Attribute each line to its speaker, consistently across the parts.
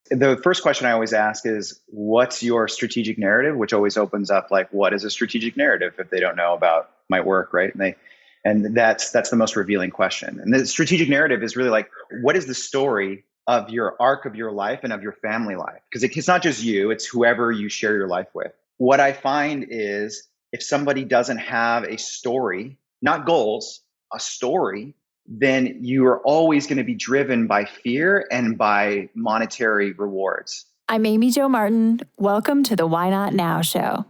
Speaker 1: The first question I always ask is, what's your strategic narrative? Which always opens up like, what is a strategic narrative if they don't know about my work, right? And that's the most revealing question. And the strategic narrative is really like, what is the story of your arc of your life and of your family life? Because it's not just you, it's whoever you share your life with. What I find is if somebody doesn't have a story, not goals, a story, then you are always going to be driven by fear and by monetary rewards.
Speaker 2: I'm Amy Jo Martin. Welcome to the Why Not Now show.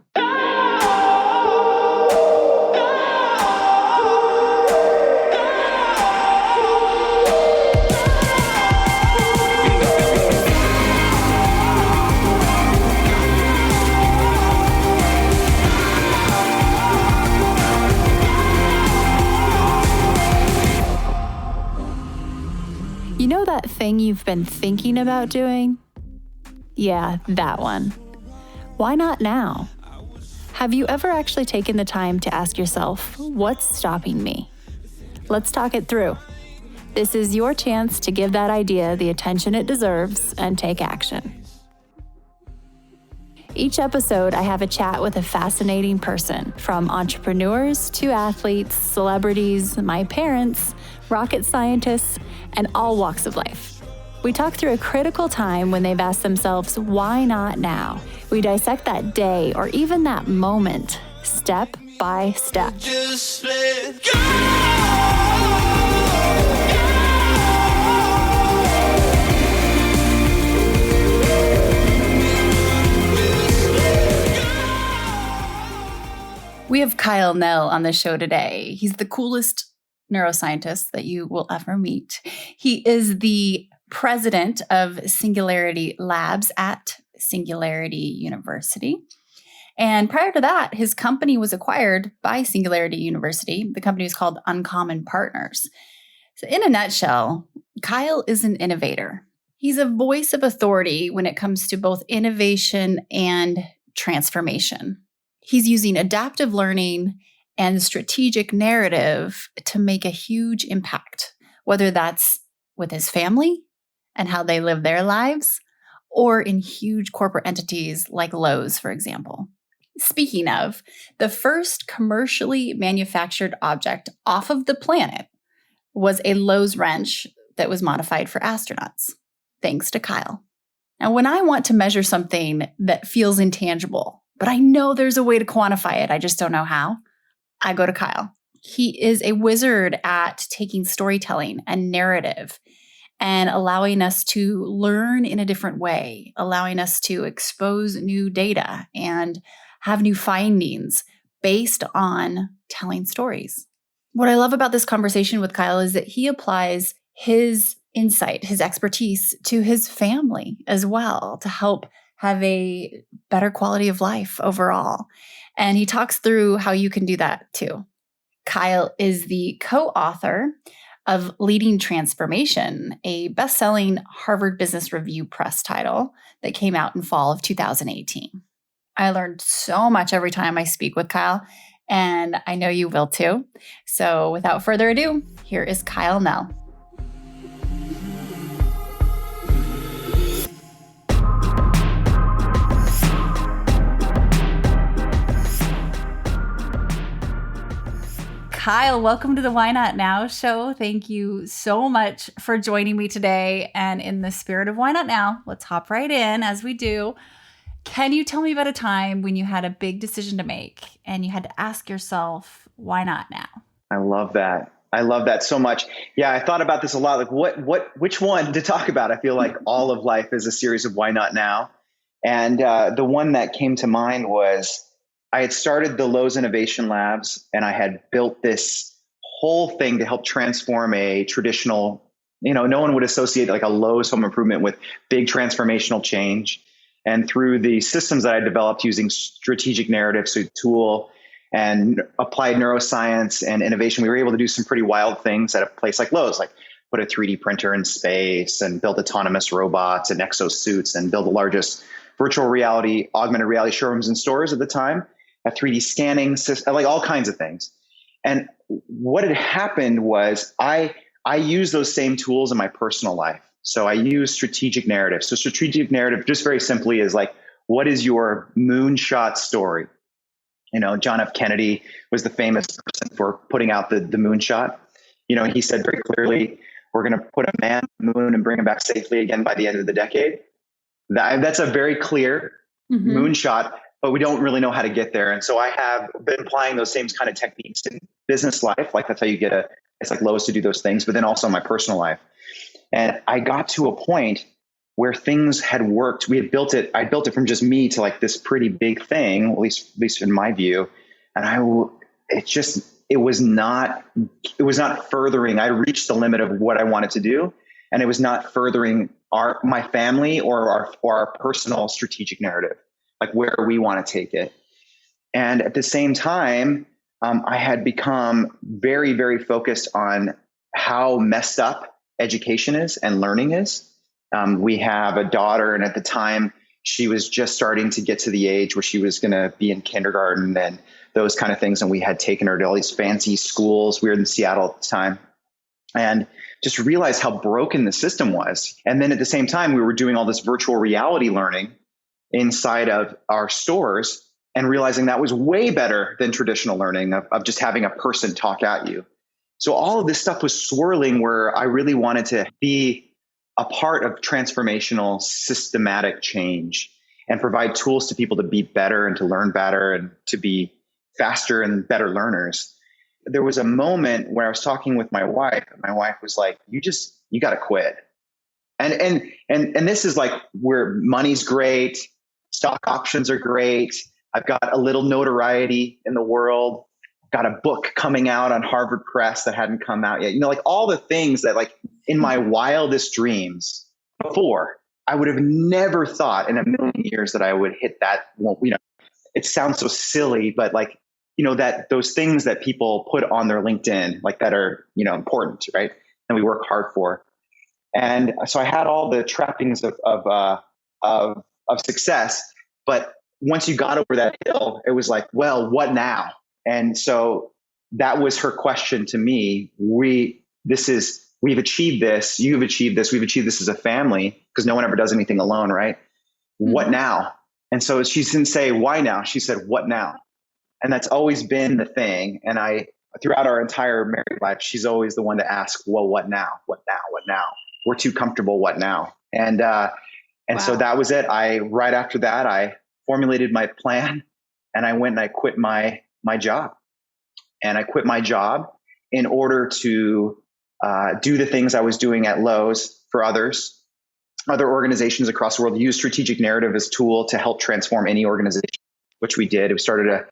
Speaker 2: You know that thing you've been thinking about doing? Yeah, that one. Why not now? Have you ever actually taken the time to ask yourself, what's stopping me? Let's talk it through. This is your chance to give that idea the attention it deserves and take action. Each episode, I have a chat with a fascinating person, from entrepreneurs to athletes, celebrities, my parents, rocket scientists, and all walks of life. We talk through a critical time when they've asked themselves, why not now? We dissect that day or even that moment, step by step.
Speaker 3: Just let go.
Speaker 2: We have Kyle Nell on the show today. He's the coolest neuroscientist that you will ever meet. He is the president of Singularity Labs at Singularity University. And prior to that, his company was acquired by Singularity University. The company is called Uncommon Partners. So in a nutshell, Kyle is an innovator. He's a voice of authority when it comes to both innovation and transformation. He's using adaptive learning and strategic narrative to make a huge impact, whether that's with his family and how they live their lives, or in huge corporate entities like Lowe's, for example. Speaking of, the first commercially manufactured object off of the planet was a Lowe's wrench that was modified for astronauts, thanks to Kyle. Now, when I want to measure something that feels intangible, but I know there's a way to quantify it, I just don't know how, I go to Kyle. He is a wizard at taking storytelling and narrative and allowing us to learn in a different way, allowing us to expose new data and have new findings based on telling stories. What I love about this conversation with Kyle is that he applies his insight, his expertise to his family as well to help have a better quality of life overall. And he talks through how you can do that too. Kyle is the co-author of Leading Transformation, a best-selling Harvard Business Review press title that came out in fall of 2018. I learned so much every time I speak with Kyle, and I know you will too. So without further ado, here is Kyle Nell. Kyle, welcome to the Why Not Now show. Thank you so much for joining me today. And in the spirit of Why Not Now, let's hop right in as we do. Can you tell me about a time when you had a big decision to make and you had to ask yourself, why not now?
Speaker 1: I love that. I love that so much. Yeah, I thought about this a lot. Like which one to talk about? I feel like all of life is a series of why not now. And the one that came to mind was I had started the Lowe's Innovation Labs, and I had built this whole thing to help transform a traditional, no one would associate like a Lowe's home improvement with big transformational change. And through the systems that I developed using strategic narratives, so tool and applied neuroscience and innovation, we were able to do some pretty wild things at a place like Lowe's, like put a 3D printer in space and build autonomous robots and exosuits and build the largest virtual reality, augmented reality showrooms and stores at the time. A 3D scanning system, like all kinds of things. And what had happened was I use those same tools in my personal life. So I use strategic narrative. So strategic narrative, just very simply, is like, what is your moonshot story? John F. Kennedy was the famous person for putting out the moonshot. He said very clearly, we're going to put a man on the moon and bring him back safely again by the end of the decade. That's a very clear moonshot, but we don't really know how to get there. And so I have been applying those same kind of techniques in business life. Like that's how you get it's like Lowe's to do those things, but then also in my personal life. And I got to a point where things had worked. I built it from just me to like this pretty big thing, at least in my view. And it was not furthering. I reached the limit of what I wanted to do, and it was not furthering my family or our personal strategic narrative, like where we want to take it. And at the same time, I had become very, very focused on how messed up education is and learning is. We have a daughter, and at the time she was just starting to get to the age where she was going to be in kindergarten and those kind of things. And we had taken her to all these fancy schools. We were in Seattle at the time, and just realized how broken the system was. And then at the same time, we were doing all this virtual reality learning inside of our stores, and realizing that was way better than traditional learning of just having a person talk at you. So all of this stuff was swirling where I really wanted to be a part of transformational, systematic change and provide tools to people to be better and to learn better and to be faster and better learners. There was a moment where I was talking with my wife, and my wife was like, you got to quit. And this is like where money's great. Stock options are great. I've got a little notoriety in the world. Got a book coming out on Harvard Press that hadn't come out yet. Like all the things that like in my wildest dreams before, I would have never thought in a million years that I would hit that. Well, it sounds so silly, but like, that those things that people put on their LinkedIn, like that are, important, right? And we work hard for. And so I had all the trappings of success, but once you got over that hill, it was like, well, what now? And so that was her question to me. We've achieved this. You've achieved this. We've achieved this as a family, because no one ever does anything alone, right? Mm-hmm. What now? And so she didn't say why now. She said, what now? And that's always been the thing. And throughout our entire married life, she's always the one to ask, well, what now? What now? What now? We're too comfortable. What now? And wow. So that was it. Right after that, I formulated my plan, and I went and I quit my job. And I quit my job in order to do the things I was doing at Lowe's for other organizations across the world. Use strategic narrative as a tool to help transform any organization, which we did. We started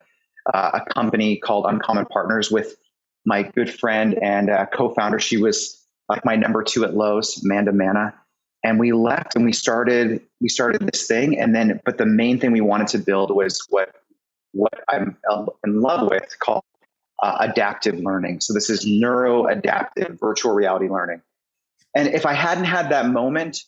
Speaker 1: a company called Uncommon Partners with my good friend and co-founder. She was like my number 2 at Lowe's, Amanda Manna. And we left and we started this thing. But the main thing we wanted to build was what I'm in love with, called adaptive learning. So this is neuro-adaptive virtual reality learning. And if I hadn't had that moment,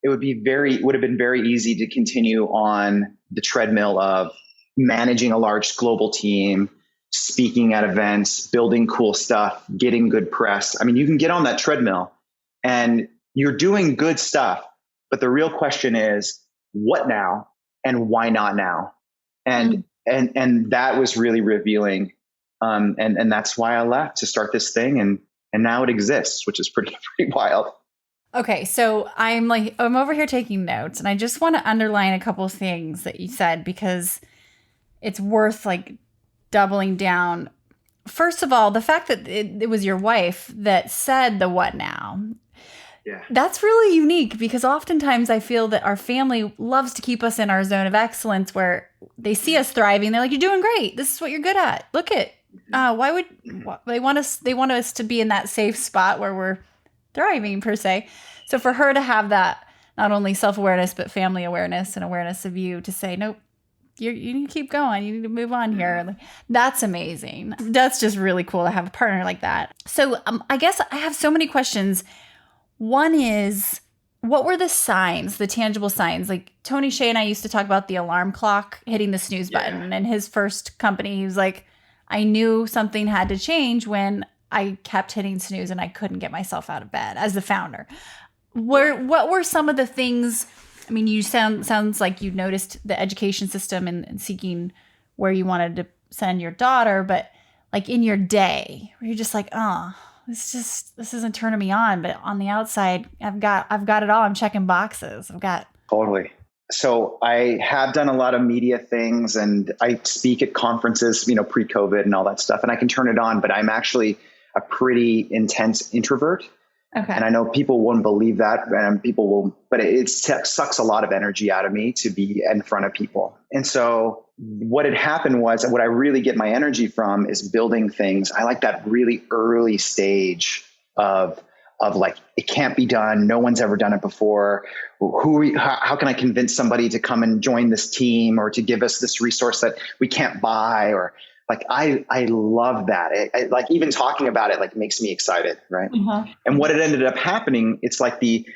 Speaker 1: it would have been very easy to continue on the treadmill of managing a large global team, speaking at events, building cool stuff, getting good press. I mean, you can get on that treadmill and you're doing good stuff, but the real question is, what now and why not now? And that was really revealing. And that's why I left, to start this thing. And now it exists, which is pretty wild.
Speaker 2: Okay. So I'm over here taking notes, and I just want to underline a couple of things that you said, because it's worth like doubling down. First of all, the fact that it was your wife that said the what now.
Speaker 1: Yeah.
Speaker 2: That's really unique, because oftentimes I feel that our family loves to keep us in our zone of excellence, where they see us thriving. They're like, you're doing great. This is what you're good at. Look at, they want us to be in that safe spot where we're thriving, per se. So for her to have that, not only self-awareness, but family awareness and awareness of you, to say, nope, you need to keep going. You need to move on here. That's amazing. That's just really cool to have a partner like that. So I guess I have so many questions. One is, what were the signs, the tangible signs? Like Tony Hsieh and I used to talk about the alarm clock hitting the snooze button. And his first company, he was like, I knew something had to change when I kept hitting snooze and I couldn't get myself out of bed as the founder. What were some of the things? I mean, you sounds like you noticed the education system and seeking where you wanted to send your daughter, but like in your day, where you're just like, oh, this isn't turning me on. But on the outside, I've got it all. I'm checking boxes.
Speaker 1: Totally. So I have done a lot of media things, and I speak at conferences, pre-COVID and all that stuff, and I can turn it on, but I'm actually a pretty intense introvert.
Speaker 2: Okay.
Speaker 1: And I know people won't believe that, and but it sucks a lot of energy out of me to be in front of people. And so what had happened was, what I really get my energy from is building things. I like that really early stage of like, it can't be done. No one's ever done it before. How can I convince somebody to come and join this team, or to give us this resource that we can't buy? Or like, I love that. Like, even talking about it, like, makes me excited. Right.
Speaker 2: Mm-hmm.
Speaker 1: And what it ended up happening, it's like it's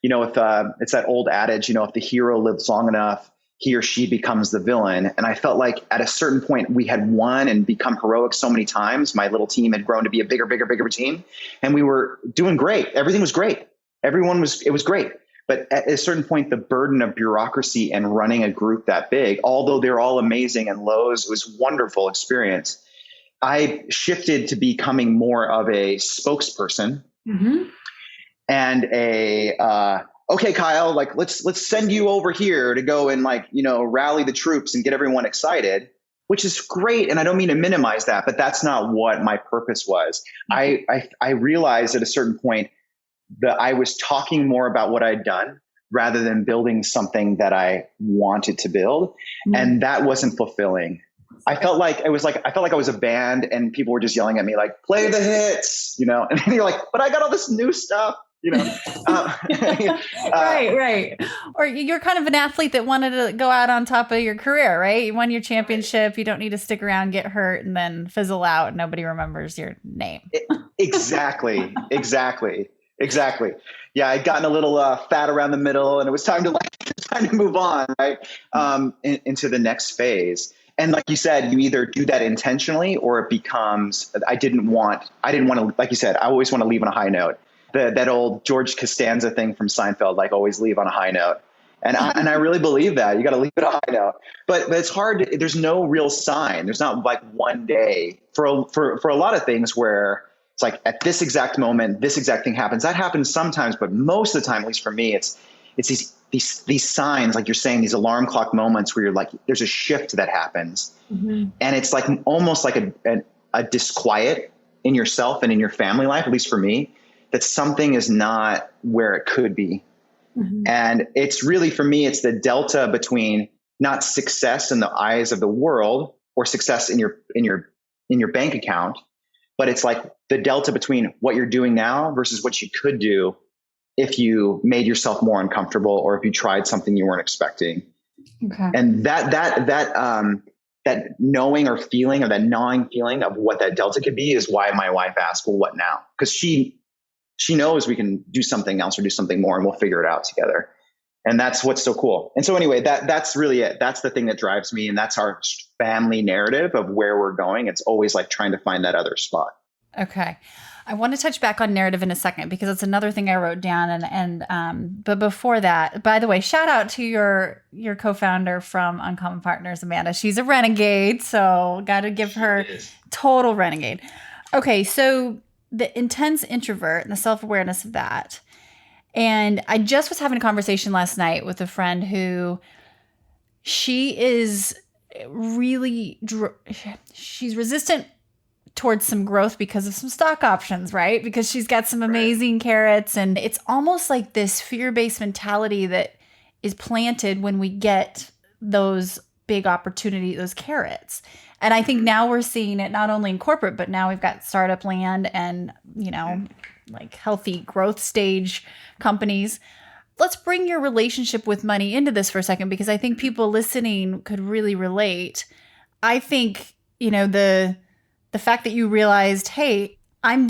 Speaker 1: that old adage, if the hero lives long enough, he or she becomes the villain. And I felt like at a certain point we had won and become heroic so many times. My little team had grown to be a bigger team, and we were doing great. Everything was great. It was great. But at a certain point, the burden of bureaucracy and running a group that big, although they're all amazing and Lowe's was a wonderful experience, I shifted to becoming more of a spokesperson.
Speaker 2: Mm-hmm.
Speaker 1: And okay, Kyle, like, let's send you over here to go and rally the troops and get everyone excited, which is great. And I don't mean to minimize that, but that's not what my purpose was. Mm-hmm. I realized at a certain point that I was talking more about what I'd done rather than building something that I wanted to build. Mm-hmm. And that wasn't fulfilling. I felt like I was a band, and people were just yelling at me, like, play the hits, and then you're like, but I got all this new stuff.
Speaker 2: Right. Or you're kind of an athlete that wanted to go out on top of your career, right? You won your championship. You don't need to stick around, get hurt, and then fizzle out, and nobody remembers your name.
Speaker 1: Exactly. Yeah, I'd gotten a little fat around the middle, and it was time to move on, right? Into the next phase. And like you said, you either do that intentionally, or it becomes, I didn't want to, like you said, I always want to leave on a high note. That old George Costanza thing from Seinfeld, like, always leave on a high note. And I really believe that you got to leave it a high note, but it's hard. There's no real sign. There's not like one day for a lot of things where it's like, at this exact moment, this exact thing happens. That happens sometimes, but most of the time, at least for me, it's these signs, like you're saying, these alarm clock moments where you're like, there's a shift that happens. Mm-hmm. And it's like almost like a disquiet in yourself and in your family life, at least for me, that something is not where it could be. Mm-hmm. And it's really, for me, it's the delta between not success in the eyes of the world or success in your bank account, but it's like the delta between what you're doing now versus what you could do if you made yourself more uncomfortable, or if you tried something you weren't expecting. Okay. And that knowing or feeling, or that gnawing feeling of what that delta could be, is why my wife asked, well, what now? Because she knows we can do something else or do something more, and we'll figure it out together. And that's what's so cool. And so anyway, that's really it. That's the thing that drives me. And that's our family narrative of where we're going. It's always like trying to find that other spot.
Speaker 2: Okay. I want to touch back on narrative in a second, because it's another thing I wrote down. But before that, by the way, shout out to your co-founder from Uncommon Partners, Amanda. She's a renegade. So got to give her total renegade. Okay. So the intense introvert and the self-awareness of that. And I just was having a conversation last night with a friend who, she is really, she's resistant towards some growth because of some stock options, right? Because she's got some amazing carrots, and it's almost like this fear-based mentality that is planted when we get those big opportunities, those carrots. And I think now we're seeing it not only in corporate, but now we've got startup land and, like healthy growth stage companies. Let's bring your relationship with money into this for a second, because I think people listening could really relate. I think, the fact that you realized, hey, I'm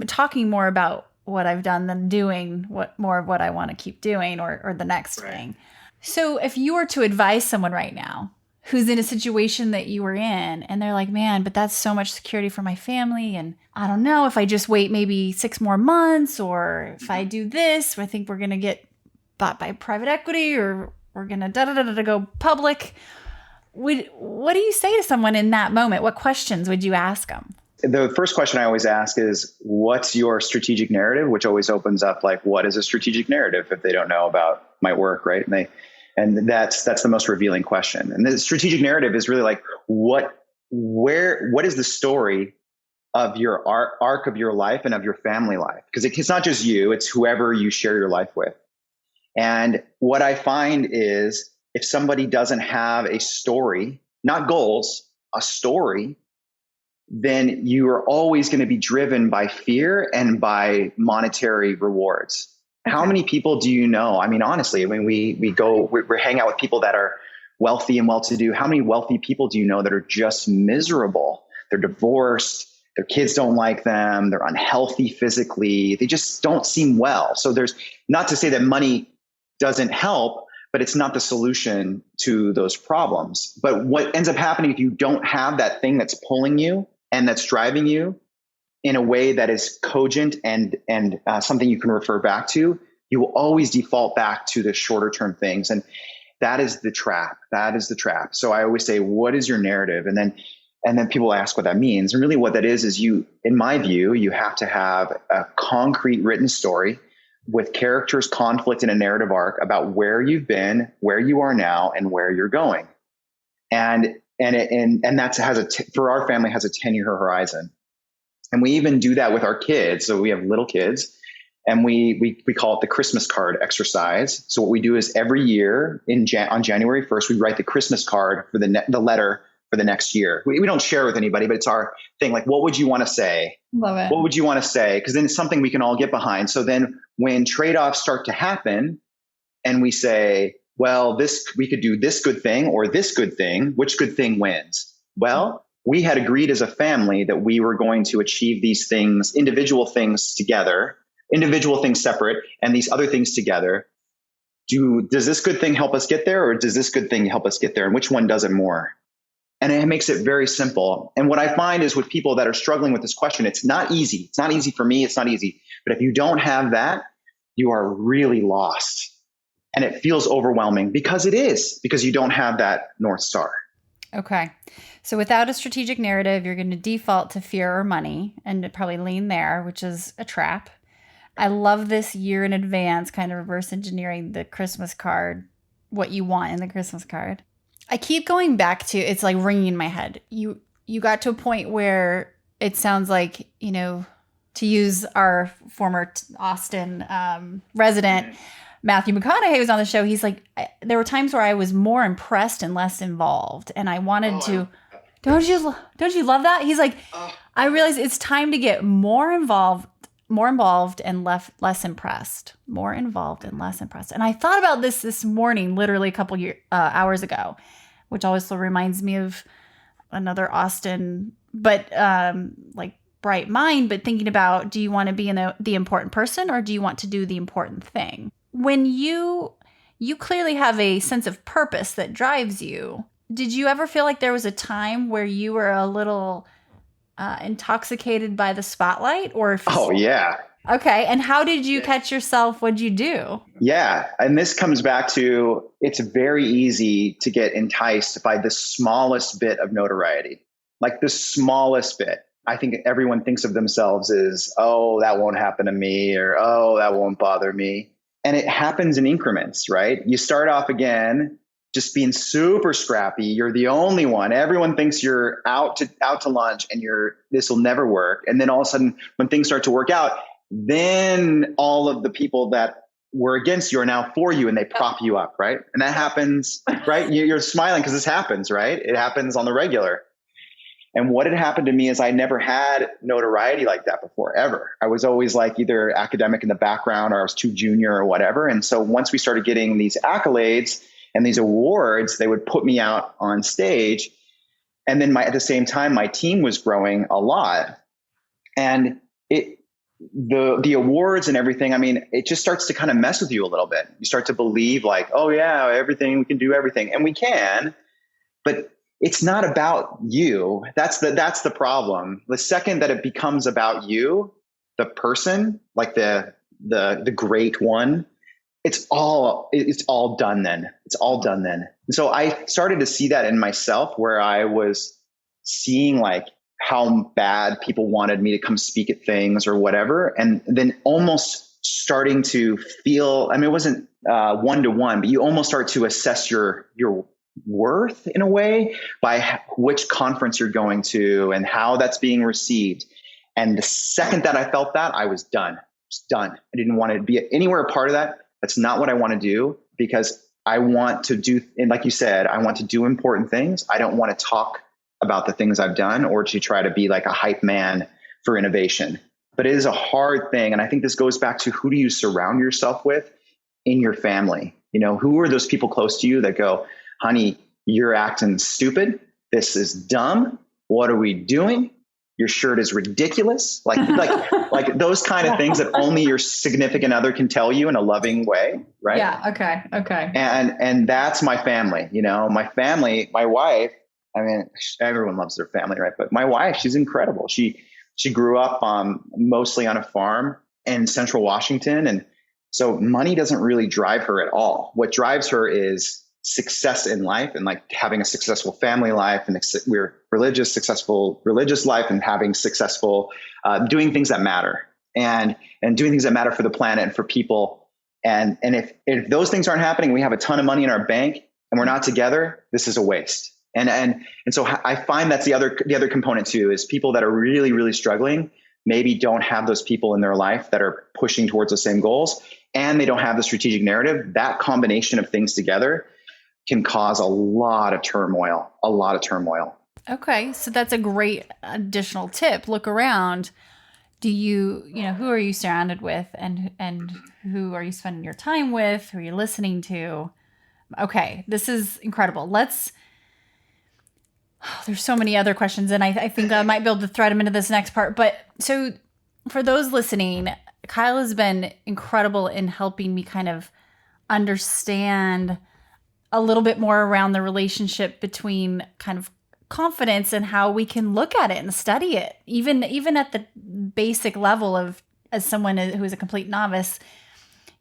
Speaker 2: talking more about what I've done than doing more of what I want to keep doing or the next thing. So if you were to advise someone right now who's in a situation that you were in, and they're like, man, but that's so much security for my family. And I don't know if I just wait maybe 6 more months, or if I do this, I think we're going to get bought by private equity, or we're going to go public. What do you say to someone in that moment? What questions would you ask them?
Speaker 1: The first question I always ask is, what's your strategic narrative? Which always opens up like, what is a strategic narrative if they don't know about my work, right? And that's the most revealing question. And the strategic narrative is really like, what is the story of your arc of your life and of your family life? Because it's not just you, it's whoever you share your life with. And what I find is, if somebody doesn't have a story, not goals, a story, then you are always going to be driven by fear and by monetary rewards. Okay. How many people do you know? I mean, honestly, when we hang out with people that are wealthy and well-to-do, how many wealthy people do you know that are just miserable? They're divorced, their kids don't like them, they're unhealthy physically, they just don't seem well. So there's, not to say that money doesn't help, but it's not the solution to those problems. But what ends up happening if you don't have that thing that's pulling you and that's driving you in a way that is cogent and something you can refer back to, you will always default back to the shorter term things. And that is the trap. That is the trap. So I always say, what is your narrative? And then people ask what that means. And really what that is you, in my view, you have to have a concrete written story with characters, conflict, and a narrative arc about where you've been, where you are now, and where you're going. And for our family has a 10-year horizon. And we even do that with our kids. So we have little kids, and we call it the Christmas card exercise. So what we do is every year on January 1st, we write the Christmas card for the letter for the next year. We don't share with anybody, but it's our thing. Like, what would you want to say?
Speaker 2: Love it.
Speaker 1: What would you want to say? Because then it's something we can all get behind. So then when trade-offs start to happen and we say, well, we could do this good thing or this good thing, which good thing wins? Well, we had agreed as a family that we were going to achieve these things, individual things together, individual things separate, and these other things together. Does this good thing help us get there, or does this good thing help us get there? And which one does it more? And it makes it very simple. And what I find is with people that are struggling with this question, it's not easy. It's not easy for me. It's not easy. But if you don't have that, you are really lost. And it feels overwhelming because you don't have that North Star.
Speaker 2: Okay. So without a strategic narrative, you're going to default to fear or money and probably lean there, which is a trap. I love this year in advance, kind of reverse engineering the Christmas card, what you want in the Christmas card. I keep going back to, it's like ringing in my head. You got to a point where it sounds like, to use our former Austin resident, Matthew McConaughey, was on the show. He's like, there were times where I was more impressed and less involved. And I wanted to, don't you love that? He's like, I realized it's time to get more involved and less impressed. More involved and less impressed. And I thought about this morning, literally a couple hours ago, which also reminds me of another Austin, but like bright mind, but thinking about, do you want to be the important person, or do you want to do the important thing? When you clearly have a sense of purpose that drives you, did you ever feel like there was a time where you were a little intoxicated by the spotlight? Oh,
Speaker 1: yeah.
Speaker 2: Okay. And how did you catch yourself? What'd you do?
Speaker 1: Yeah. And this comes back to, it's very easy to get enticed by the smallest bit of notoriety, like the smallest bit. I think everyone thinks of themselves as, oh, that won't happen to me, or, oh, that won't bother me. And it happens in increments, right? You start off again, just being super scrappy. You're the only one. Everyone thinks you're out to lunch and this will never work. And then all of a sudden, when things start to work out, then all of the people that were against you are now for you, and they prop you up, right? And that happens, right? You're smiling because this happens, right? It happens on the regular. And what had happened to me is I never had notoriety like that before, ever. I was always like either academic in the background, or I was too junior or whatever. And so once we started getting these accolades and these awards, they would put me out on stage. And then at the same time, my team was growing a lot. And the awards and everything, I mean, it just starts to kind of mess with you a little bit. You start to believe like, oh yeah, we can do everything. And we can. but it's not about you. That's the problem. The second that it becomes about you, the person, like the great one, it's all done then. It's all done then. And so I started to see that in myself, where I was seeing like how bad people wanted me to come speak at things or whatever. And then almost starting to feel, I mean, it wasn't one-to-one, but you almost start to assess your worth in a way by which conference you're going to and how that's being received. And the second that I felt that, I was done. I didn't want to be anywhere a part of that. That's not what I want to do, because I want to do, and like you said, I want to do important things. I don't want to talk about the things I've done or to try to be like a hype man for innovation. But it is a hard thing. And I think this goes back to, who do you surround yourself with in your family? You know, who are those people close to you that go, honey, you're acting stupid. This is dumb. What are we doing? Your shirt is ridiculous. Like those kind of things that only your significant other can tell you in a loving way. Right.
Speaker 2: Yeah. Okay.
Speaker 1: And that's my family. You know, my family, my wife, I mean, everyone loves their family, right? But my wife, she's incredible. She grew up mostly on a farm in Central Washington. And so money doesn't really drive her at all. What drives her is success in life, and like having a successful family life, and we're successful religious life, and having successful, doing things that matter, and doing things that matter for the planet and for people. And if those things aren't happening, we have a ton of money in our bank and we're not together, this is a waste. And so I find that's the other component too, is people that are really, really struggling, maybe don't have those people in their life that are pushing towards the same goals, and they don't have the strategic narrative. That combination of things together can cause a lot of turmoil.
Speaker 2: Okay. So that's a great additional tip. Look around. Do who are you surrounded with, and who are you spending your time with? Who are you listening to? Okay. This is incredible. There's so many other questions, and I think I might be able to thread them into this next part. But so for those listening, Kyle has been incredible in helping me kind of understand a little bit more around the relationship between kind of confidence and how we can look at it and study it, even at the basic level of, as someone who is a complete novice.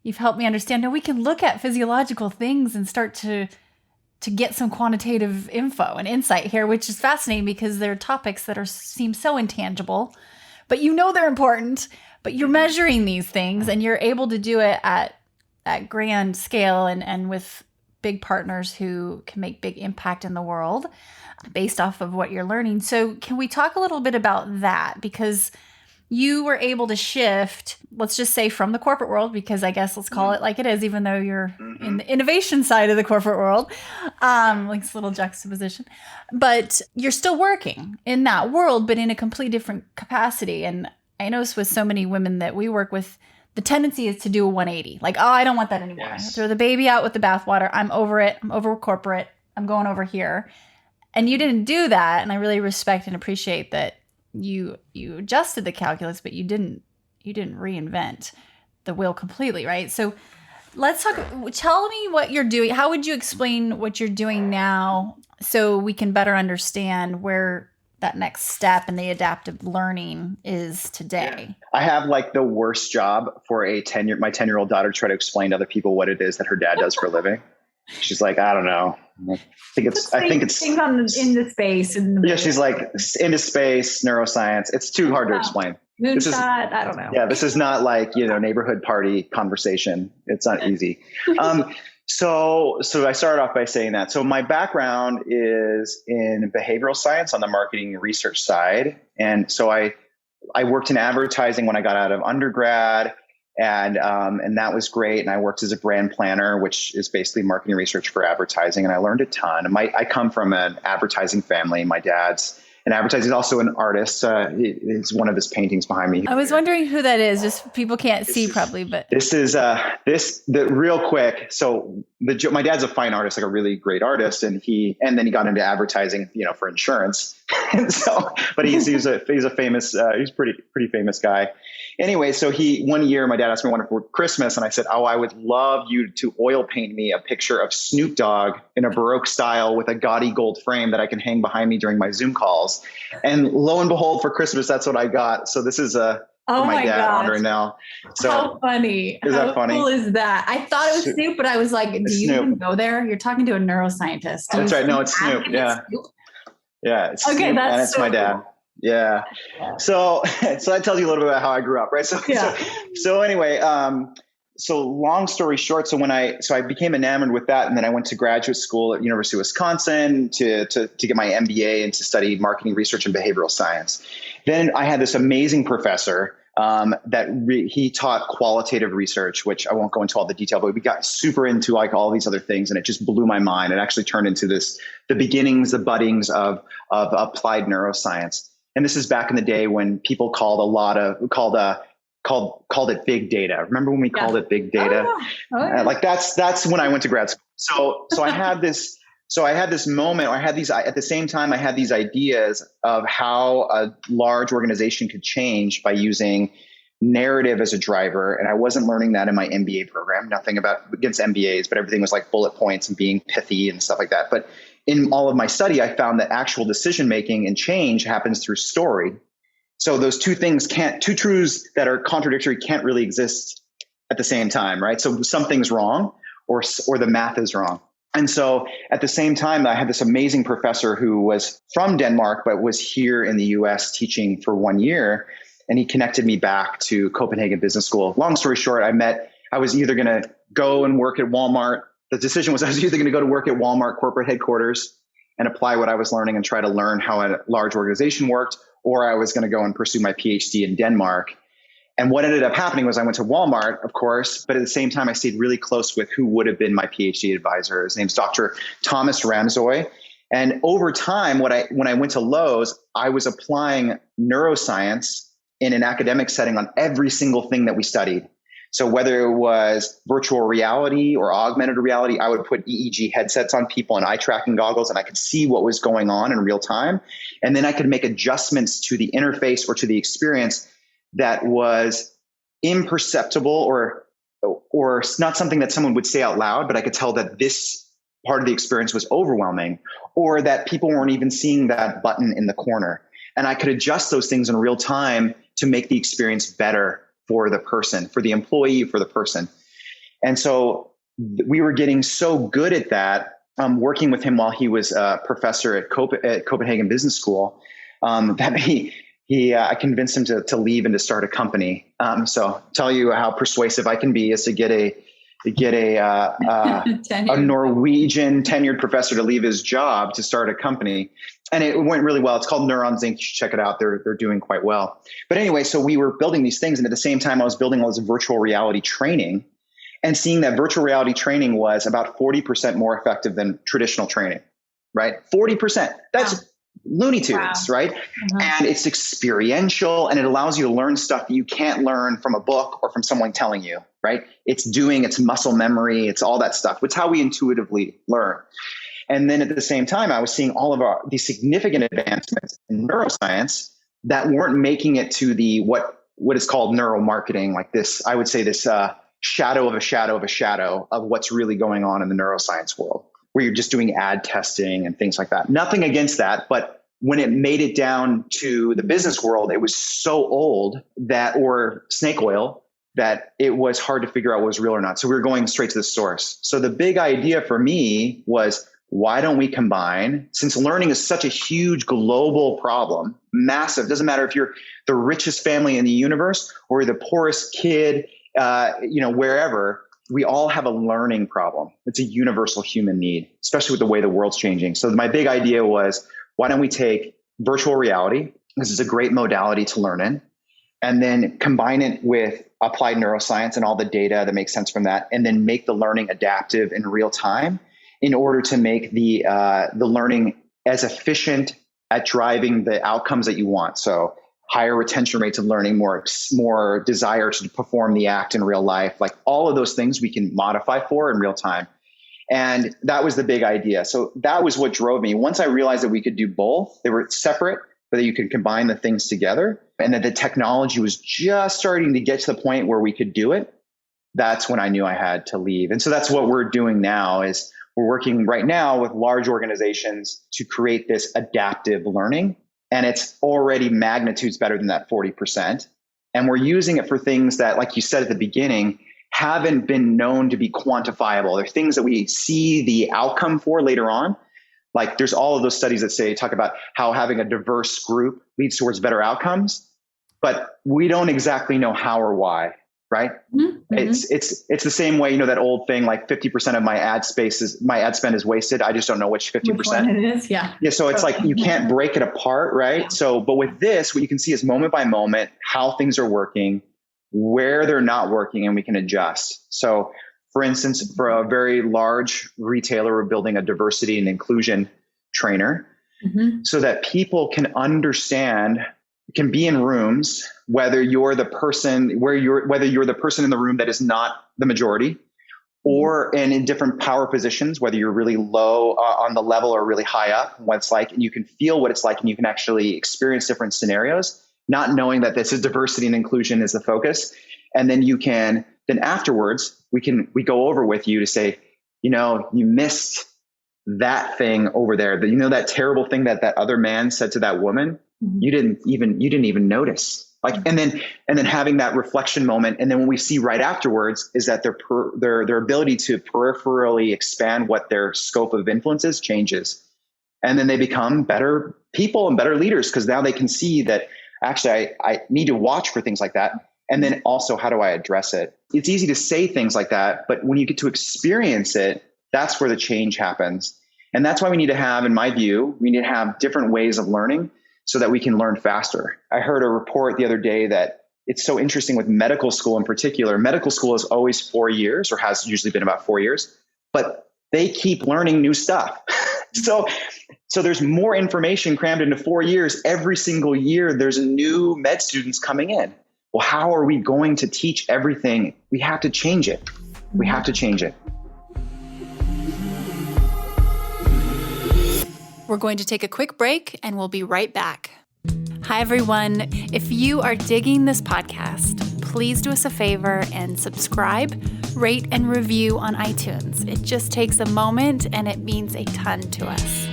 Speaker 2: You've helped me understand that we can look at physiological things and start to get some quantitative info and insight here, which is fascinating because they're topics that seem so intangible, but they're important, but you're measuring these things and you're able to do it at grand scale and with big partners who can make big impact in the world based off of what you're learning. So can we talk a little bit about that? Because you were able to shift, let's just say, from the corporate world, because I guess let's call it like it is, even though you're in the innovation side of the corporate world, like this little juxtaposition, but you're still working in that world, but in a completely different capacity. And I notice with so many women that we work with, the tendency is to do a 180. Like, oh, I don't want that anymore. Yes. Throw the baby out with the bathwater. I'm over it. I'm over corporate. I'm going over here. And you didn't do that. And I really respect and appreciate that you adjusted the calculus, but you didn't reinvent the wheel completely, right? So let's talk. Tell me what you're doing. How would you explain what you're doing now so we can better understand where that next step in the adaptive learning is today?
Speaker 1: Yeah. I have like the worst job for my 10-year-old daughter to try to explain to other people what it is that her dad does for a living. She's like, I don't know. I think it's
Speaker 4: in the space.
Speaker 1: Yeah, she's like into space, neuroscience. It's too hard to explain.
Speaker 4: Moonshot, I don't know.
Speaker 1: Yeah, this is not like, neighborhood party conversation. It's not easy. So I started off by saying that. So my background is in behavioral science on the marketing research side. And so I worked in advertising when I got out of undergrad, and that was great. And I worked as a brand planner, which is basically marketing research for advertising. And I learned a ton. I come from an advertising family. My dad's an advertiser. He's also an artist. It's one of his paintings behind me.
Speaker 2: I was wondering who that is. Just people can't see probably, but
Speaker 1: this is the real quick. So my dad's a fine artist, like a really great artist, and then he got into advertising, for insurance. And so, but he's a famous, he's pretty famous guy. Anyway, so one year, my dad asked me one for Christmas, and I said, "Oh, I would love you to oil paint me a picture of Snoop Dogg in a Baroque style with a gaudy gold frame that I can hang behind me during my Zoom calls." And lo and behold, for Christmas, that's what I got. So this is for my dad,
Speaker 4: gosh.
Speaker 1: honoring now. So
Speaker 4: how funny!
Speaker 1: Is that funny?
Speaker 4: How cool is that? I thought it was Snoop, but I was like, "Do you even go there? You're talking to a neuroscientist."
Speaker 1: That's right. No, it's Snoop. Yeah, yeah. It's
Speaker 4: okay,
Speaker 1: Snoop,
Speaker 4: that's
Speaker 1: and it's
Speaker 4: so
Speaker 1: my dad.
Speaker 4: Cool.
Speaker 1: Yeah. So that tells you a little bit about how I grew up, right? So anyway, so long story short, so I became enamored with that, and then I went to graduate school at University of Wisconsin to get my MBA and to study marketing research and behavioral science. Then I had this amazing professor he taught qualitative research, which I won't go into all the detail, but we got super into like all these other things, and it just blew my mind. It actually turned into the beginnings, the buddings of applied neuroscience. And this is back in the day when people called it big data. Remember when we called it big data? Like that's when I went to grad school. So I had this. So I had this moment, at the same time, I had these ideas of how a large organization could change by using narrative as a driver. And I wasn't learning that in my MBA program, nothing against MBAs, but everything was like bullet points and being pithy and stuff like that. But in all of my study, I found that actual decision-making and change happens through story. So those two truths that are contradictory can't really exist at the same time, right? So something's wrong or the math is wrong. And so at the same time, I had this amazing professor who was from Denmark, but was here in the US teaching for 1 year. And he connected me back to Copenhagen Business School. Long story short, I was either going to go and work at Walmart. The decision was I was either going to go to work at Walmart corporate headquarters and apply what I was learning and try to learn how a large organization worked, or I was going to go and pursue my PhD in Denmark. And what ended up happening was I went to Walmart, of course, but at the same time, I stayed really close with who would have been my PhD advisor. His name's Dr. Thomas Ramsøy. And over time, when I went to Lowe's, I was applying neuroscience in an academic setting on every single thing that we studied. So whether it was virtual reality or augmented reality, I would put EEG headsets on people and eye tracking goggles, and I could see what was going on in real time. And then I could make adjustments to the interface or to the experience that was imperceptible or not something that someone would say out loud, but I could tell that this part of the experience was overwhelming, or that people weren't even seeing that button in the corner. And I could adjust those things in real time to make the experience better for the person, for the employee, for the person. And so we were getting so good at that, working with him while he was a professor at Copenhagen Business School, that I convinced him to leave and to start a company. So tell you how persuasive I can be is to get a Norwegian tenured professor to leave his job to start a company. And it went really well. It's called Neurons Inc. You should check it out. They're doing quite well. But anyway, so we were building these things. And at the same time, I was building all this virtual reality training and seeing that virtual reality training was about 40% more effective than traditional training, right? 40%. That's Looney Tunes, right? And it's experiential and it allows you to learn stuff that you can't learn from a book or from someone telling you, right? It's muscle memory. It's all that stuff. It's how we intuitively learn. And then at the same time, I was seeing all of these significant advancements in neuroscience that weren't making it to the what is called neuromarketing, like this, I would say this shadow of a shadow of a shadow of what's really going on in the neuroscience world, where you're just doing ad testing and things like that. Nothing against that, but when it made it down to the business world, it was so old or snake oil that it was hard to figure out what was real or not. So we were going straight to the source. So the big idea for me was, why don't we combine, since learning is such a huge global problem, massive, doesn't matter if you're the richest family in the universe or the poorest kid, wherever, we all have a learning problem. It's a universal human need, especially with the way the world's changing. So my big idea was, why don't we take virtual reality? This is a great modality to learn in, and then combine it with applied neuroscience and all the data that makes sense from that, and then make the learning adaptive in real time in order to make the learning as efficient at driving the outcomes that you want. So higher retention rates of learning, more desire to perform the act in real life, like all of those things we can modify for in real time. And that was the big idea. So that was what drove me. Once I realized that we could do both, they were separate, but that you could combine the things together. and that the technology was just starting to get to the point where we could do it, that's when I knew I had to leave. And so that's what we're doing now is we're working right now with large organizations to create this adaptive learning. And it's already magnitudes better than that 40%. And we're using it for things that, like you said at the beginning, haven't been known to be quantifiable. They're things that we see the outcome for later on. Like there's all of those studies that talk about how having a diverse group leads towards better outcomes, but we don't exactly know how or why, right? Mm-hmm. It's the same way, that old thing, like 50% of my ad spend is wasted. I just don't know which 50%.
Speaker 4: Which one it is. Yeah.
Speaker 1: Yeah. So it's like, you can't break it apart. Right. Yeah. So, but with this, what you can see is moment by moment, how things are working, where they're not working, and we can adjust. So for instance, for a very large retailer, we're building a diversity and inclusion trainer so that people can understand, can be in rooms, whether you're the person whether you're the person in the room that is not the majority, or in different power positions, whether you're really low on the level or really high up, what it's like, and you can feel what it's like, and you can actually experience different scenarios, not knowing that this is diversity and inclusion is the focus. And then then afterwards, we go over with you to say, you missed that thing over there, that terrible thing that other man said to that woman. You didn't even notice. Like, and then having that reflection moment. And then when we see right afterwards is that their ability to peripherally expand what their scope of influence is changes. And then they become better people and better leaders, because now they can see that actually I need to watch for things like that. And then also, how do I address it? It's easy to say things like that, but when you get to experience it, that's where the change happens. And that's why we need to have, in my view, different ways of learning so that we can learn faster. I heard a report the other day that it's so interesting with medical school in particular. Medical school is always 4 years, or has usually been about 4 years, but they keep learning new stuff. So there's more information crammed into 4 years. Every single year, there's new med students coming in. Well, how are we going to teach everything? We have to change it. We have to change it.
Speaker 2: We're going to take a quick break and we'll be right back. Hi, everyone. If you are digging this podcast, please do us a favor and subscribe, rate, and review on iTunes. It just takes a moment and it means a ton to us.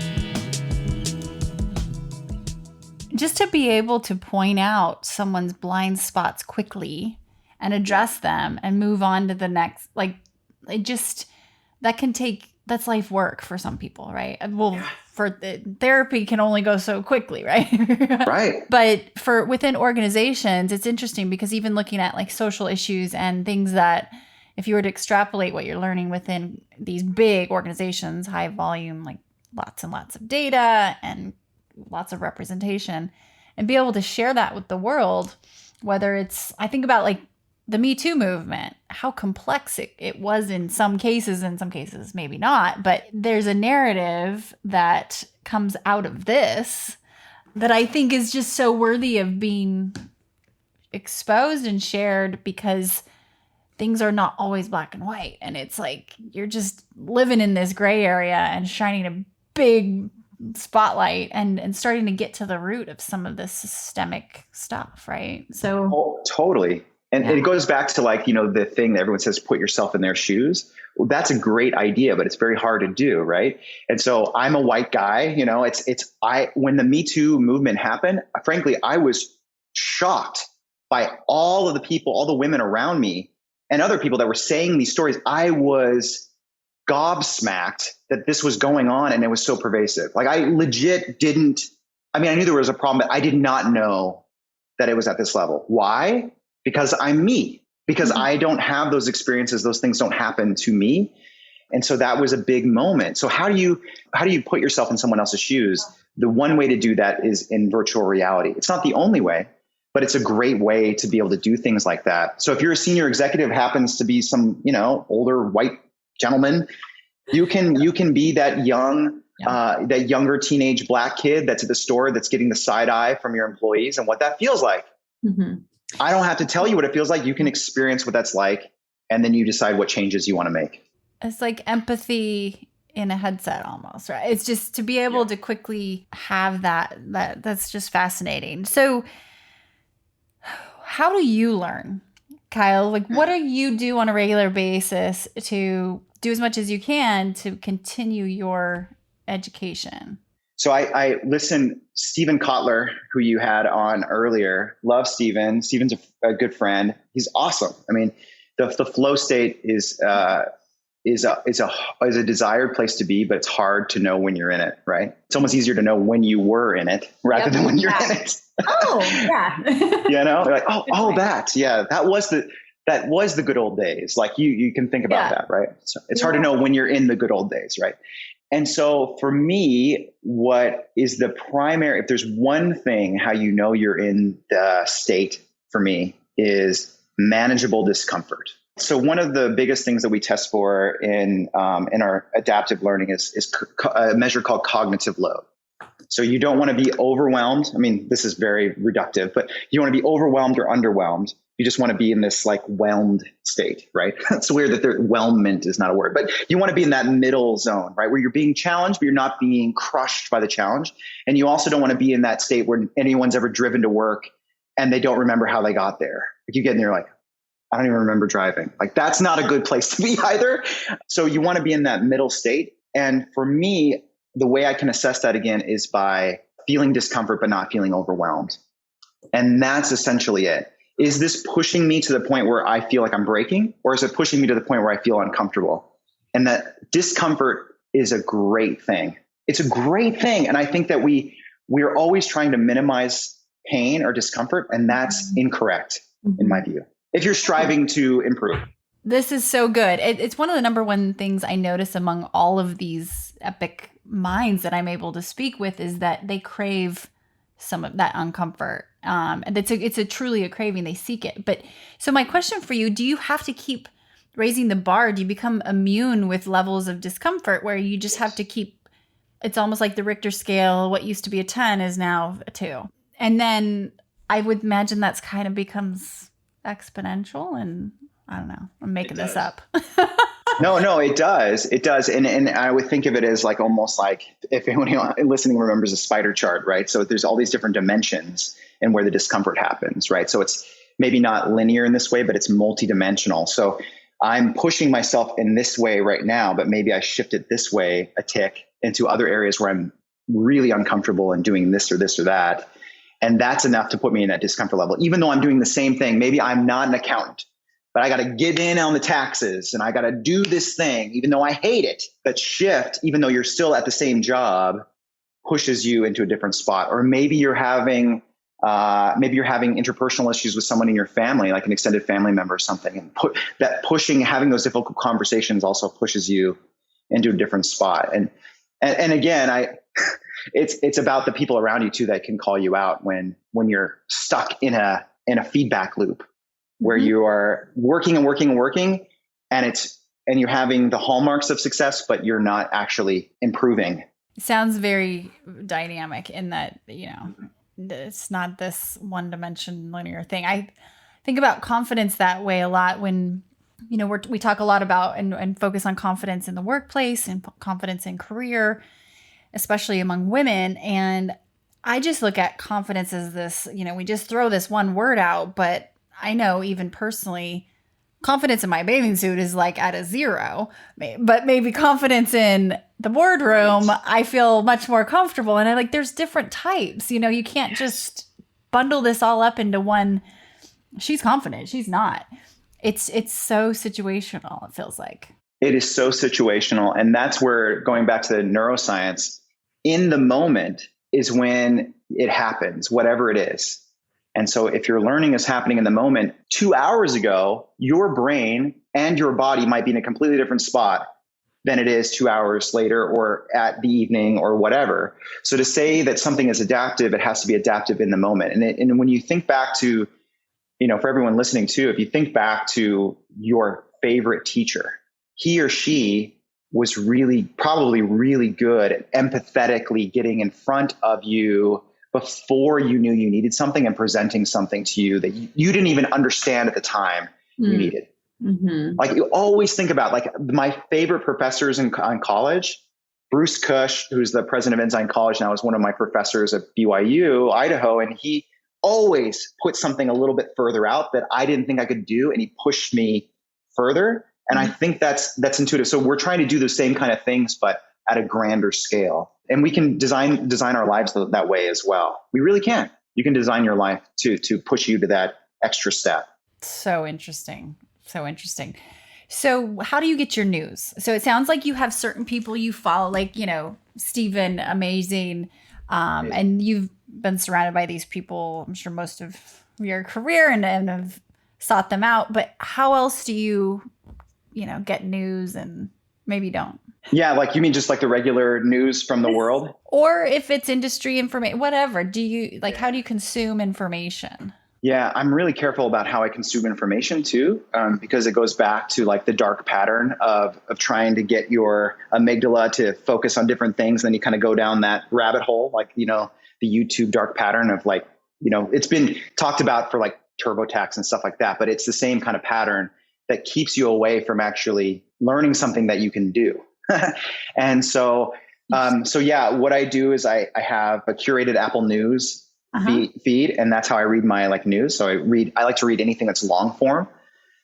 Speaker 2: Just to be able to point out someone's blind spots quickly and address them and move on to the next, that's life work for some people, right? Well, for therapy can only go so quickly, right?
Speaker 1: Right.
Speaker 2: But within organizations, it's interesting because even looking at like social issues and things that if you were to extrapolate what you're learning within these big organizations, high volume, like lots and lots of data and lots of representation, and be able to share that with the world, whether it's, I think about like the Me Too movement, how complex it was in some cases maybe not, but there's a narrative that comes out of this that I think is just so worthy of being exposed and shared, because things are not always black and white. And it's like, you're just living in this gray area and shining a big spotlight and starting to get to the root of some of this systemic stuff, right? So
Speaker 1: totally. And it goes back to the thing that everyone says, put yourself in their shoes. Well, that's a great idea, but it's very hard to do. Right. And so I'm a white guy, when the Me Too movement happened, frankly, I was shocked by all of the people, all the women around me and other people that were saying these stories. I was gobsmacked that this was going on and it was so pervasive. Like I legit I knew there was a problem, but I did not know that it was at this level. Why? Because I'm me, because I don't have those experiences. Those things don't happen to me. And so that was a big moment. So how do you put yourself in someone else's shoes? The one way to do that is in virtual reality. It's not the only way, but it's a great way to be able to do things like that. So if you're a senior executive, happens to be some, older white gentleman, you can be that that younger teenage black kid that's at the store that's getting the side eye from your employees and what that feels like. Mm-hmm. I don't have to tell you what it feels like. You can experience what that's like, and then you decide what changes you want to make.
Speaker 2: It's like empathy in a headset almost, right? It's just to be able to quickly have that's just fascinating. So How do you learn, Kyle? Like, what do you do on a regular basis to do as much as you can to continue your education?
Speaker 1: So I listen, Stephen Kotler, who you had on earlier, love Stephen. Stephen's a good friend. He's awesome. I mean, the flow state is a desired place to be, but it's hard to know when you're in it, right? It's almost easier to know when you were in it rather than when you're in it.
Speaker 4: Oh, yeah.
Speaker 1: You know, like, that was the good old days. Like you can think about that, right? So it's hard to know when you're in the good old days, right? And so for me, what is the primary, if there's one thing, how you know you're in the state for me is manageable discomfort. So one of the biggest things that we test for in our adaptive learning is a measure called cognitive load. So you don't want to be overwhelmed. I mean, this is very reductive, but you want to be overwhelmed or underwhelmed. You just want to be in this like whelmed state, right? It's weird that whelmment is not a word, but you want to be in that middle zone, right? Where you're being challenged, but you're not being crushed by the challenge. And you also don't want to be in that state where anyone's ever driven to work and they don't remember how they got there. Like you get in there like, I don't even remember driving. Like that's not a good place to be either. So you want to be in that middle state. And for me, the way I can assess that again is by feeling discomfort, but not feeling overwhelmed. And that's essentially it. Is this pushing me to the point where I feel like I'm breaking, or is it pushing me to the point where I feel uncomfortable? And that discomfort is a great thing. It's a great thing. And I think that we're always trying to minimize pain or discomfort, and that's incorrect in my view, if you're striving to improve.
Speaker 2: This is so good. It's one of the number one things I notice among all of these epic minds that I'm able to speak with is that they crave some of that uncomfort. And it's truly a craving. They seek it. But so my question for you, do you have to keep raising the bar? Do you become immune with levels of discomfort where you just have to keep, it's almost like the Richter scale, what used to be a 10 is now a 2. And then I would imagine that's kind of becomes exponential, and I don't know, I'm making this up.
Speaker 1: No, it does. It does. And I would think of it as like almost like if anyone listening remembers a spider chart, right? So there's all these different dimensions and where the discomfort happens, right? So it's maybe not linear in this way, but it's multidimensional. So I'm pushing myself in this way right now, but maybe I shift it this way a tick into other areas where I'm really uncomfortable and doing this or this or that. And that's enough to put me in that discomfort level, even though I'm doing the same thing. Maybe I'm not an accountant, but I got to get in on the taxes and I got to do this thing, even though I hate it. That shift, even though you're still at the same job, pushes you into a different spot. Or maybe you're having interpersonal issues with someone in your family, like an extended family member or something. And having those difficult conversations also pushes you into a different spot. And again, it's about the people around you too that can call you out when you're stuck in a feedback loop where you are working and you're having the hallmarks of success, but you're not actually improving.
Speaker 2: It sounds very dynamic in that, it's not this one dimension linear thing. I think about confidence that way a lot when, we talk a lot about and focus on confidence in the workplace and confidence in career, especially among women. And I just look at confidence as this, we just throw this one word out, but I know even personally, confidence in my bathing suit is like at a 0, but maybe confidence in the boardroom, I feel much more comfortable. And there's different types, you can't just bundle this all up into one. She's confident. She's not. It's so situational. It feels like
Speaker 1: it is so situational. And that's where, going back to the neuroscience, in the moment is when it happens, whatever it is. And so if your learning is happening in the moment, 2 hours ago, your brain and your body might be in a completely different spot than it is 2 hours later or at the evening or whatever. So to say that something is adaptive, it has to be adaptive in the moment. And when you think back to, for everyone listening too, if you think back to your favorite teacher, he or she was probably really good at empathetically getting in front of you before you knew you needed something and presenting something to you that you didn't even understand at the time you needed. Mm-hmm. Like you always think about, like my favorite professors in college, Bruce Cush, who's the president of Ensign College now, is one of my professors at BYU, Idaho. And he always put something a little bit further out that I didn't think I could do. And he pushed me further. And I think that's intuitive. So we're trying to do the same kind of things, but at a grander scale. And we can design our lives that way as well. We really can. You can design your life to push you to that extra step.
Speaker 2: So interesting. So interesting. So how do you get your news? So it sounds like you have certain people you follow, like, Stephen, amazing. And you've been surrounded by these people, I'm sure, most of your career and have sought them out. But how else do you, get news and maybe don't?
Speaker 1: Yeah, like you mean just like the regular news from the world?
Speaker 2: Or if it's industry information, whatever. Do you how do you consume information?
Speaker 1: Yeah, I'm really careful about how I consume information too, because it goes back to like the dark pattern of trying to get your amygdala to focus on different things. Then you kind of go down that rabbit hole, like, the YouTube dark pattern of like, it's been talked about for like TurboTax and stuff like that, but it's the same kind of pattern that keeps you away from actually learning something that you can do. And so yeah, what I do is I have a curated Apple News feed, and that's how I read my news. So I like to read anything that's long form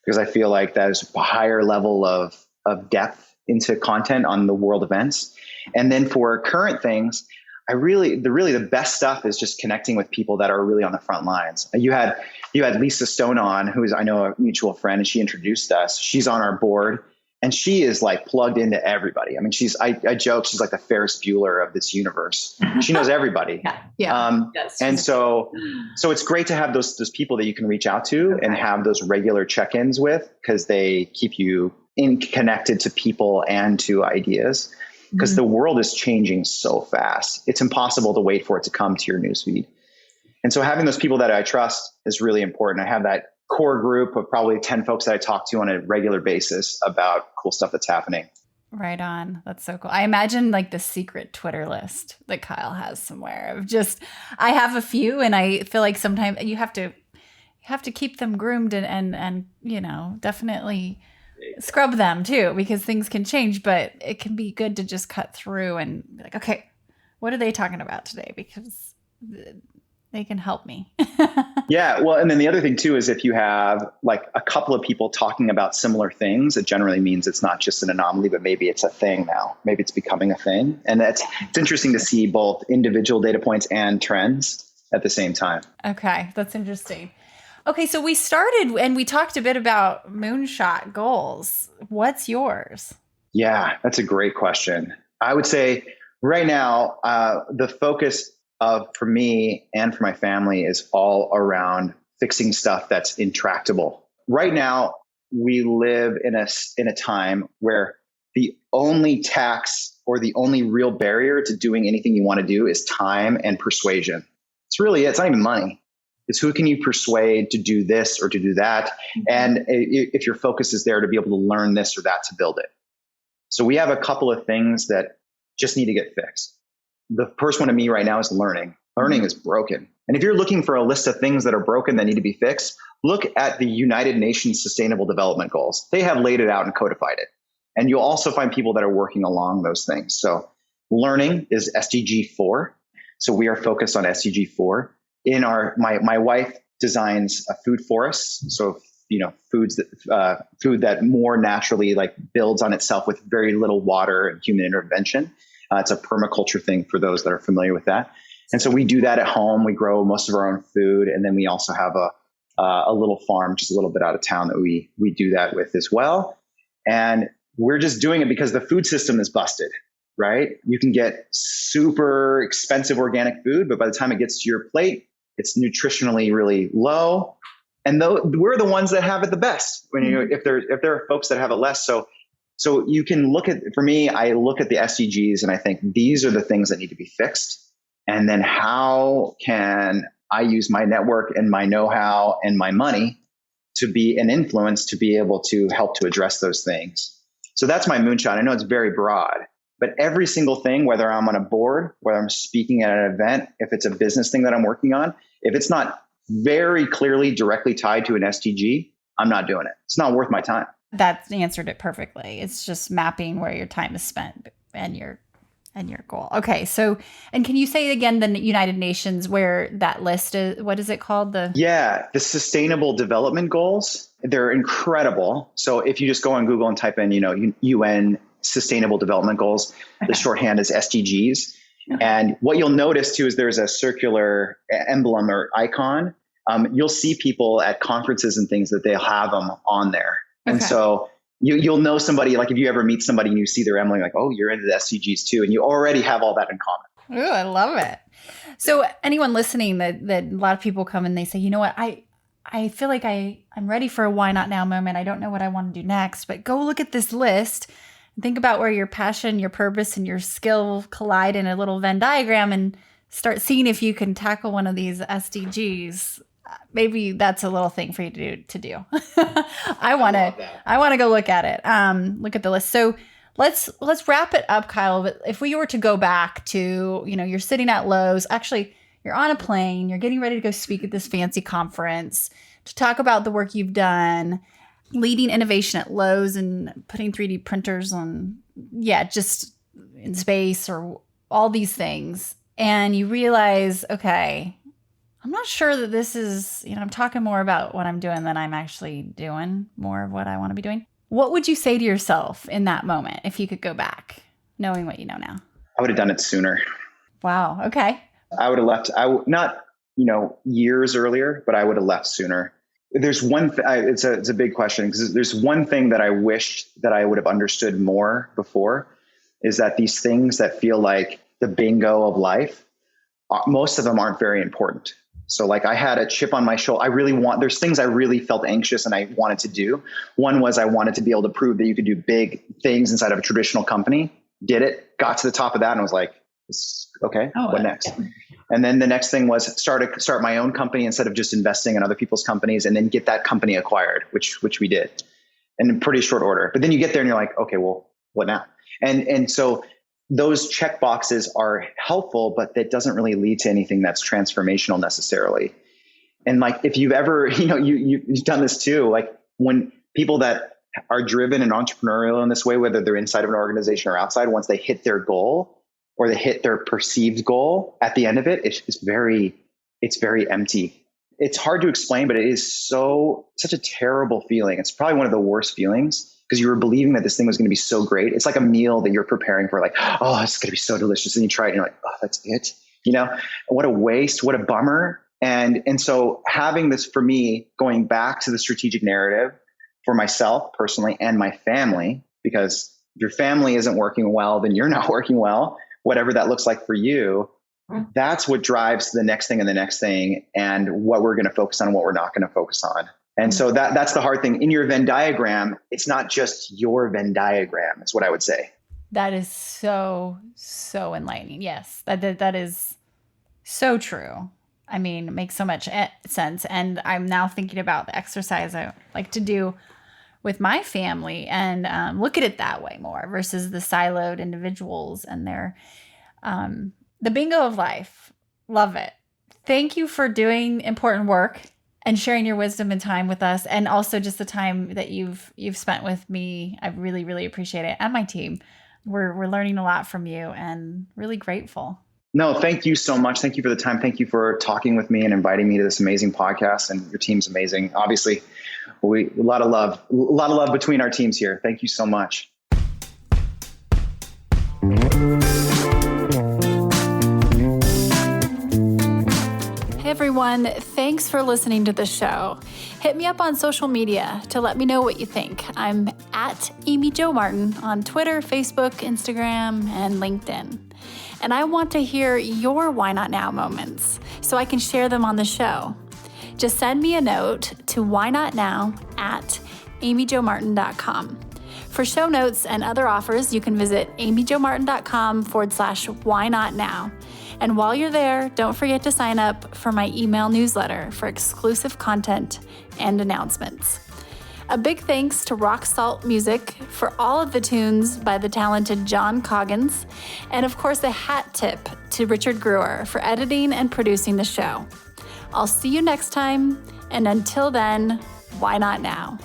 Speaker 1: because I feel like that is a higher level of depth into content on the world events. And then for current things, the best stuff is just connecting with people that are really on the front lines. You had Lisa Stone on, who is, I know, a mutual friend, and she introduced us. She's on our board. And she is like plugged into everybody. I mean, I joke, she's like the Ferris Bueller of this universe. She knows everybody.
Speaker 4: Yes.
Speaker 1: And so it's great to have those people that you can reach out to and have those regular check-ins with, because they keep you connected to people and to ideas, because the world is changing so fast. It's impossible to wait for it to come to your newsfeed. And so having those people that I trust is really important. I have that core group of probably 10 folks that I talk to on a regular basis about cool stuff that's happening.
Speaker 2: Right on. That's so cool. I imagine like the secret Twitter list that Kyle has somewhere of just, I have a few, and I feel like sometimes you have to keep them groomed and definitely scrub them too, because things can change, but it can be good to just cut through and be like, okay, what are they talking about today? Because they can help me.
Speaker 1: Yeah. Well, and then the other thing too, is if you have like a couple of people talking about similar things, it generally means it's not just an anomaly, but maybe it's a thing now. Maybe it's becoming a thing. And it's interesting to see both individual data points and trends at the same time.
Speaker 2: Okay. That's interesting. Okay. So we started and we talked a bit about moonshot goals. What's yours?
Speaker 1: Yeah, that's a great question. I would say right now, the focus for me and for my family is all around fixing stuff that's intractable. Right now, we live in a time where the only tax or the only real barrier to doing anything you want to do is time and persuasion. It's not even money. It's who can you persuade to do this or to do that. And if your focus is there, to be able to learn this or that to build it. So we have a couple of things that just need to get fixed. The first one to me right now is learning. Learning is broken. And if you're looking for a list of things that are broken that need to be fixed, look at the United Nations Sustainable Development Goals. They have laid it out and codified it. And you'll also find people that are working along those things. So learning is SDG 4. So we are focused on SDG 4. My wife designs a food forests. So, food that more naturally builds on itself with very little water and human intervention. It's a permaculture thing for those that are familiar with that. And so we do that at home. We grow most of our own food. And then we also have a little farm just a little bit out of town that we do that with as well. And we're just doing it because the food system is busted, right? You can get super expensive organic food, but by the time it gets to your plate, it's nutritionally really low. And we're the ones that have it the best if there are folks that have it less. So you can for me, I look at the SDGs and I think these are the things that need to be fixed. And then how can I use my network and my know-how and my money to be an influence to be able to help to address those things? So that's my moonshot. I know it's very broad, but every single thing, whether I'm on a board, whether I'm speaking at an event, if it's a business thing that I'm working on, if it's not very clearly directly tied to an SDG, I'm not doing it. It's not worth my time.
Speaker 2: That answered it perfectly. It's just mapping where your time is spent and your And your goal. Okay. So, and can you say again the United Nations where that list is? What is it called?
Speaker 1: The Sustainable Development Goals. They're incredible. So if you just go on Google and type in, UN Sustainable Development Goals, the shorthand is SDGs. And what you'll notice too is there's a circular emblem or icon. You'll see people at conferences and things that they'll have them on there. Okay. And so you'll know somebody, like if you ever meet somebody and you see their emblem, like, oh, you're into the SDGs too. And you already have all that in common.
Speaker 2: Ooh, I love it. So anyone listening that a lot of people come and they say, you know what, I feel like I'm ready for a why not now moment. I don't know what I want to do next, but go look at this list and think about where your passion, your purpose, and your skill collide in a little Venn diagram and start seeing if you can tackle one of these SDGs. Maybe that's a little thing for you to do. I want to go look at it. Look at the list. So let's wrap it up, Kyle. But if we were to go back to, you're sitting at Lowe's, actually you're on a plane, you're getting ready to go speak at this fancy conference to talk about the work you've done, leading innovation at Lowe's and putting 3D printers on, just in space or all these things. And you realize, okay, I'm not sure that this is, I'm talking more about what I'm doing than I'm actually doing more of what I want to be doing. What would you say to yourself in that moment if you could go back, knowing what you know now?
Speaker 1: I would have done it sooner.
Speaker 2: Wow. Okay.
Speaker 1: I would have left, not, years earlier, but I would have left sooner. There's one, it's a big question because there's one thing that I wished that I would have understood more before is that these things that feel like the bingo of life, most of them aren't very important. So like I had a chip on my shoulder. There's things I really felt anxious and I wanted to do. One was I wanted to be able to prove that you could do big things inside of a traditional company. Did it, got to the top of that and was like, okay, what next? And then the next thing was start my own company instead of just investing in other people's companies and then get that company acquired, which we did in pretty short order. But then you get there and you're like, okay, well, what now? And so those check boxes are helpful, but that doesn't really lead to anything that's transformational necessarily. And like, if you've ever, you've done this too, like when people that are driven and entrepreneurial in this way, whether they're inside of an organization or outside, once they hit their goal or they hit their perceived goal at the end of it, it's very empty. It's hard to explain, but it is such a terrible feeling. It's probably one of the worst feelings because you were believing that this thing was going to be so great. It's like a meal that you're preparing for, like, oh, it's going to be so delicious. And you try it and you're like, oh, that's it. What a waste, what a bummer. And so having this for me, going back to the strategic narrative for myself personally and my family, because if your family isn't working well, then you're not working well, whatever that looks like for you. That's what drives the next thing and the next thing and what we're going to focus on and what we're not going to focus on. And so that's the hard thing. In your Venn diagram, it's not just your Venn diagram, is what I would say.
Speaker 2: That is so enlightening. Yes, that is so true. I mean, it makes so much sense. And I'm now thinking about the exercise I like to do with my family and look at it that way more versus the siloed individuals and their the bingo of life. Love it. Thank you for doing important work and sharing your wisdom and time with us, and also just the time that you've spent with me. I really, really appreciate it, and my team. We're learning a lot from you, and really grateful.
Speaker 1: No, thank you so much. Thank you for the time. Thank you for talking with me and inviting me to this amazing podcast. And your team's amazing. Obviously, a lot of love between our teams here. Thank you so much.
Speaker 2: Everyone, thanks for listening to the show. Hit me up on social media to let me know what you think. I'm at Amy Jo Martin on Twitter, Facebook, Instagram, and LinkedIn. And I want to hear your why not now moments so I can share them on the show. Just send me a note to whynotnow@amyjomartin.com. For show notes and other offers, you can visit amyjomartin.com/whynotnow. And while you're there, don't forget to sign up for my email newsletter for exclusive content and announcements. A big thanks to Rock Salt Music for all of the tunes by the talented John Coggins. And of course, a hat tip to Richard Brewer for editing and producing the show. I'll see you next time. And until then, why not now?